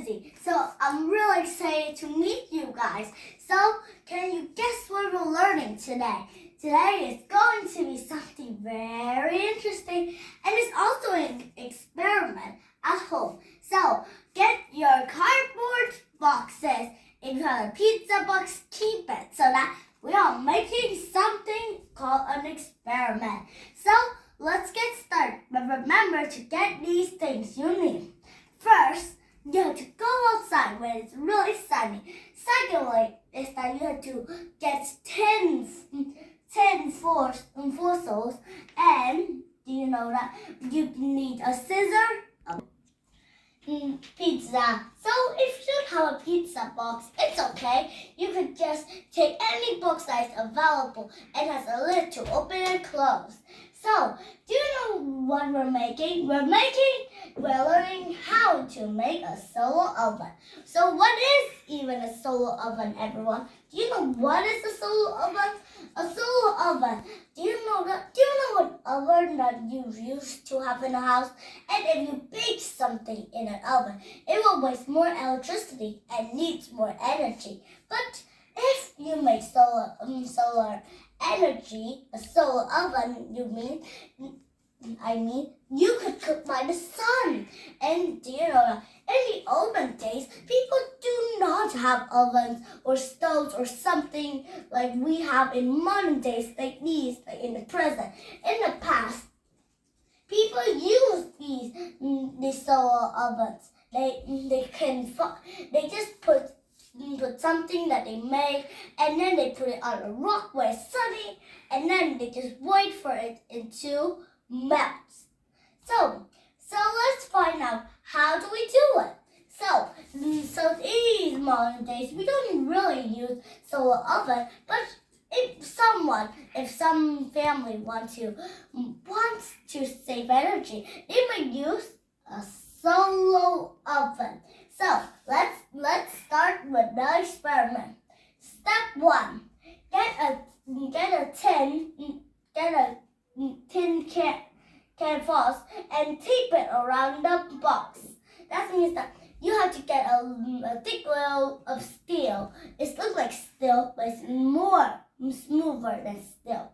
busy, so I'm really excited to meet you guys. So, can you guess what we're learning today? Today is going to be something very interesting, and it's also an experiment at home. So, get your cardboard boxes. If you have a pizza box, keep it so that we are making something called an experiment. So, let's get started. But remember to get these things you need. First, you have to go outside when it's really sunny. Secondly, is that you have to get 10 fossils. And do you know that you need a scissor, pizza. So if you don't have a pizza box, it's okay. You could just take any box that is available and has a lid to open and close. So, do you know what we're making? We're learning how to make a solar oven. So what is even a solar oven, everyone? Do you know what is a solar oven? A solar oven. Do you know what oven that you used to have in a house? And if you bake something in an oven, it will waste more electricity and needs more energy. But if you make solar energy, a solar oven, you could cook by the sun. And do you know that in the olden days, people do not have ovens or stoves or something like we have in modern days, like these, like in the present. In the past, people use these solar ovens. They just put something that they make, and then they put it on a rock where it's sunny, and then they just wait for it to melt. So let's find out, how do we do it? So these modern days, we don't really use solar oven, but if some family wants to save energy, they might use a solar oven. So let's start with the experiment. Step 1: get a tin canvas and tape it around the box. That means that you have to get a thick layer of steel. It looks like steel, but it's more smoother than steel.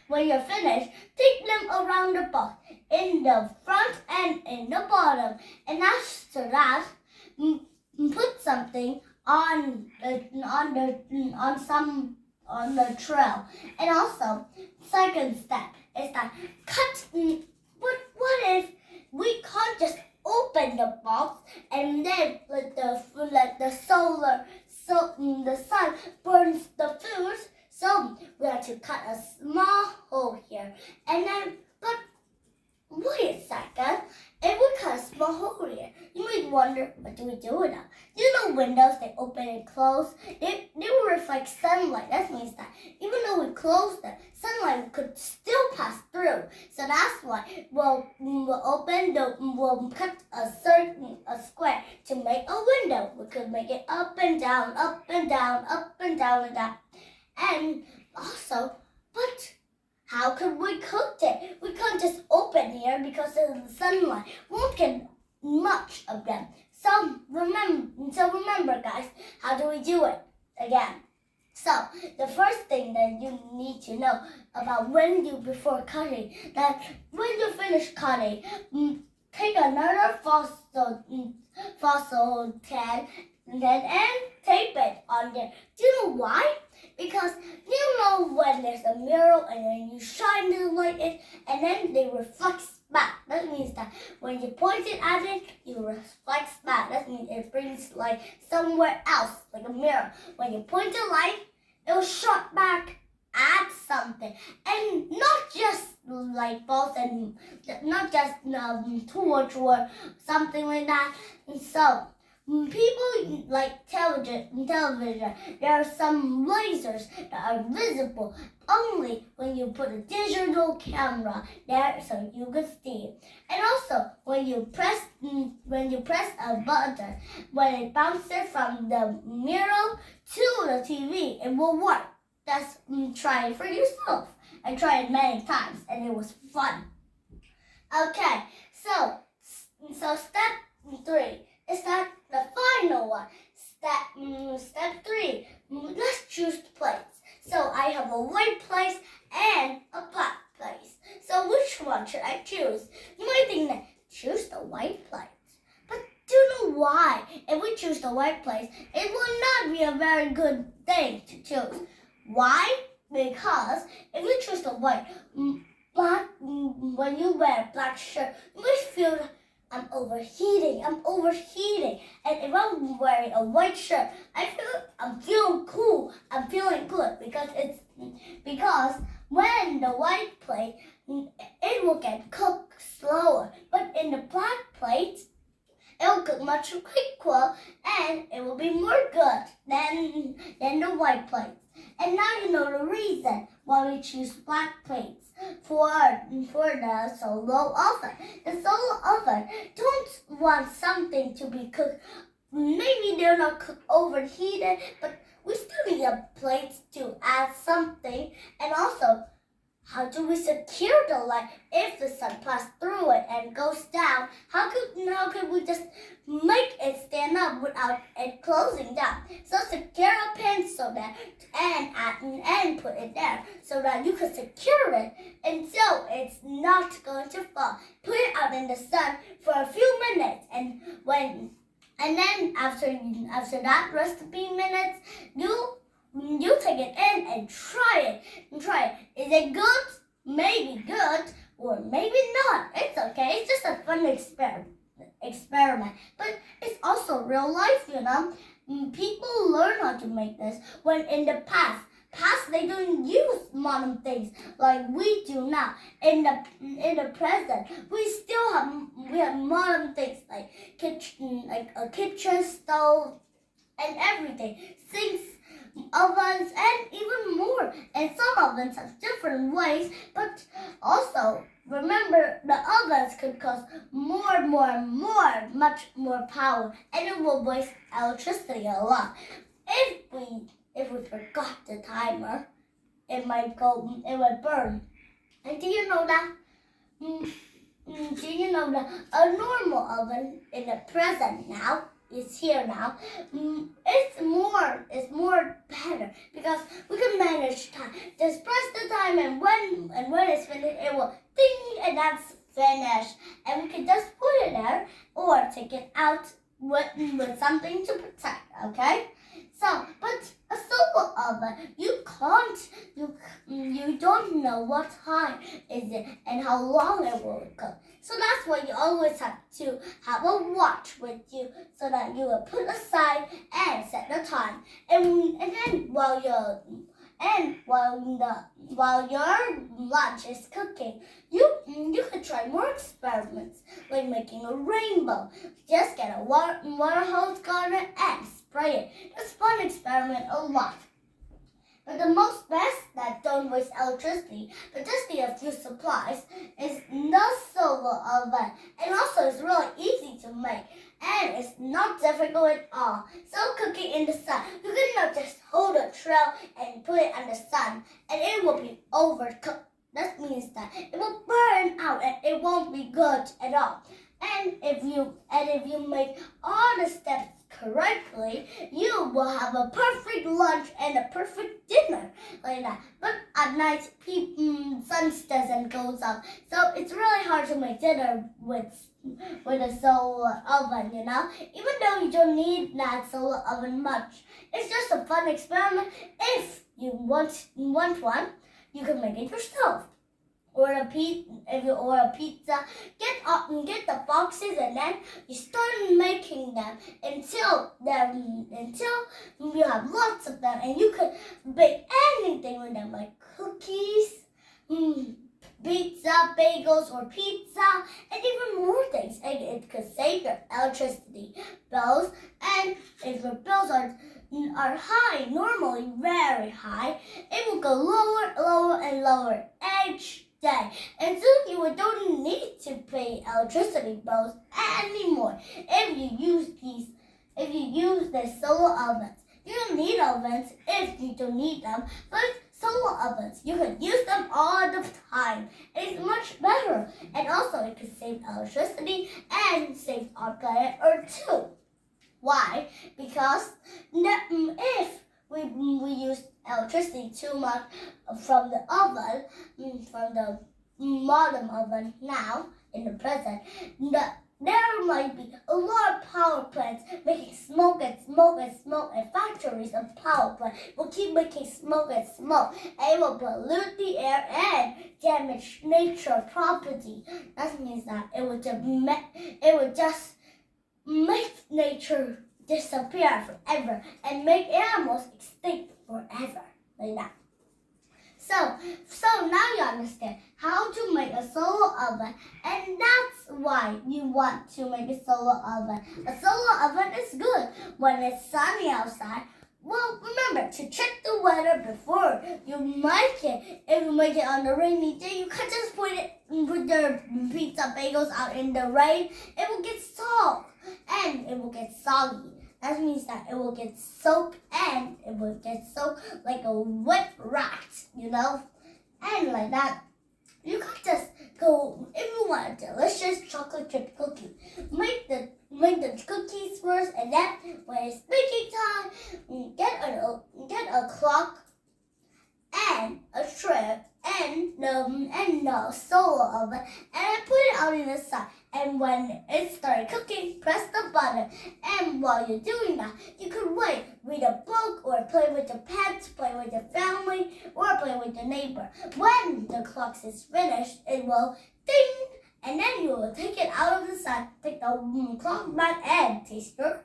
When you're finished, tape them around the box, in the front and in the bottom. And after that, put something on the trail. And also, second step is that cut. What if we can't just open the box and then the sun burns the food? So we have to cut a small hole here, and then, but wait a second. If we cut a small hole here, you might wonder, what do we do with them? You know windows, they open and close. They will reflect sunlight. That means that even though we close them, sunlight could still pass through. So that's why we'll cut a square to make a window. We could make it up and down, up and down, up and down and down. And also, but how could we cook it? We can't just open here because of the sunlight. We won't get much of them. So remember, guys, how do we do it? Again. So the first thing that you need to know about before cutting, that when you finish cutting, take another fossil can and tape it on there. Do you know why? Because you know when there's a mirror and then you shine the light in and then they reflect back. That means that when you point it at it, it reflects back. That means it brings light somewhere else, like a mirror. When you point the light, it will shot back at something. And not just light bulbs and not just torch or something like that. And so people like television, there are some lasers that are visible only when you put a digital camera there so you can see it. And also when you press a button, when it bounces from the mirror to the TV, it will work. Just try it for yourself. I tried it many times and it was fun. Okay, so step 3. Is that the final one? Step 3. Let's choose plates. So I have a white plate and a black plate. So which one should I choose? You might think that choose the white plate. But do you know why? If we choose the white plate, it will not be a very good thing to choose. Why? Because if you choose the white, when you wear a black shirt, you might feel I'm overheating. And if I'm wearing a white shirt, I'm feeling cool. I'm feeling good because when the white plate, it will get cooked slower. But in the black plate, it will cook much quicker and it will be more good than the white plate. And now you know the reason why we choose black plates for the solo oven. The solo oven don't want something to be cooked. Maybe they're not cooked overheated, but we still need a plate to add something. And also, how do we secure the light if the sun passes through it and goes down? How could we just make it stand up without it closing down? So secure a pin so that and put it there so that you can secure it until it's not going to fall. Put it out in the sun for a few minutes and then after that recipe minutes, you take it in and try it. Is it good? Maybe good, or maybe not. It's okay. It's just a fun experiment. But it's also real life, you know. People learn how to make this when in the past they don't use modern things like we do now. In the present, we have modern things like a kitchen stove and everything. Sinks, ovens, and even more. And some ovens have different ways, but also remember the ovens could cost much more power, and it will waste electricity a lot. If we forgot the timer, it might burn. And do you know that? Do you know that a normal oven in the present now? Is here now. It's more better because we can manage time. Just press the time and when it's finished, it will ding and that's finished. And we can just put it there or take it out with something to protect. Okay. So, but a solar oven, you don't know what time is it and how long it will cook. So that's why you always have to have a watch with you so that you will put aside and set the time. And then while your lunch is cooking, you could try more experiments like making a rainbow. Just get a water hose garden and spray it. It's fun experiment a lot. But the most best that don't waste electricity, but just need a few supplies, is the solar oven. And also it's really easy to make. And it's not difficult at all. So cooking in the sun, you cannot just hold a trail and put it in the sun and it will be overcooked. That means that it will burn out and it won't be good at all. And if you make all the steps correctly, you will have a perfect lunch and a perfect dinner like that. But at night, sun doesn't go up, so it's really hard to make dinner with a solar oven, you know. Even though you don't need that solar oven much, it's just a fun experiment. If you want one, you can make it yourself. Or a pizza, get the boxes and then you start making them until you have lots of them, and you could bake anything with them, like cookies, pizza, bagels, or pizza, and even more things. And it could save your electricity bills, and if your bills are high, normally very high, it will go lower and lower each day, and soon you don't need to pay electricity bills anymore if you use the solar ovens. You don't need ovens if you don't need them, but solar ovens. You can use them all the time. It's much better. And also it can save electricity and save our planet Earth too. Why? Because if we use electricity too much from the oven, from the modern oven now in the present, there might be a lot of power plants making smoke and smoke and smoke, and factories and power plants will keep making smoke and smoke, and it will pollute the air and damage nature property. That means that it would just make nature disappear forever and make animals extinct forever, like that. So now you understand how to make a solar oven, and that's why you want to make a solar oven. A solar oven is good when it's sunny outside. Well, remember to check the weather before you make it. If you make it on a rainy day, you can't just put your pizza bagels out in the rain. It will get soaked and it will get soggy. That means that it will get soaked and it will get soaked like a wet rat, And like that, you can just go, if you want a delicious chocolate chip cookie, make the cookies first, and then when it's baking time, get a clock and a tray and the solar oven, and put it out in the sun. And when it started cooking, press the button. And while you're doing that, you can wait, read a book, or play with your pets, play with your family, or play with your neighbor. When the clock is finished, it will ding, and then you will take it out of the sun, take the clock back, and taste your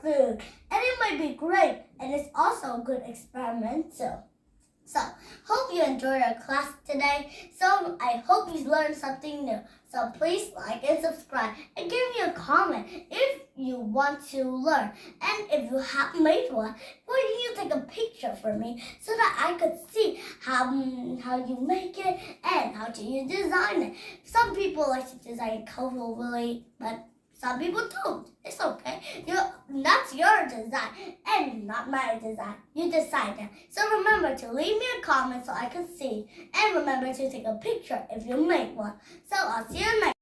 food. And it might be great, and it's also a good experiment too. So, hope you enjoyed our class today. So, I hope you learned something new. So, please like and subscribe and give me a comment if you want to learn. And if you have made one, why don't you take a picture for me so that I could see how you make it and how do you design it. Some people like to design colorfully, but some people don't. It's okay. That's your design and not my design. You decide that. So remember to leave me a comment so I can see. And remember to take a picture if you make one. So I'll see you next.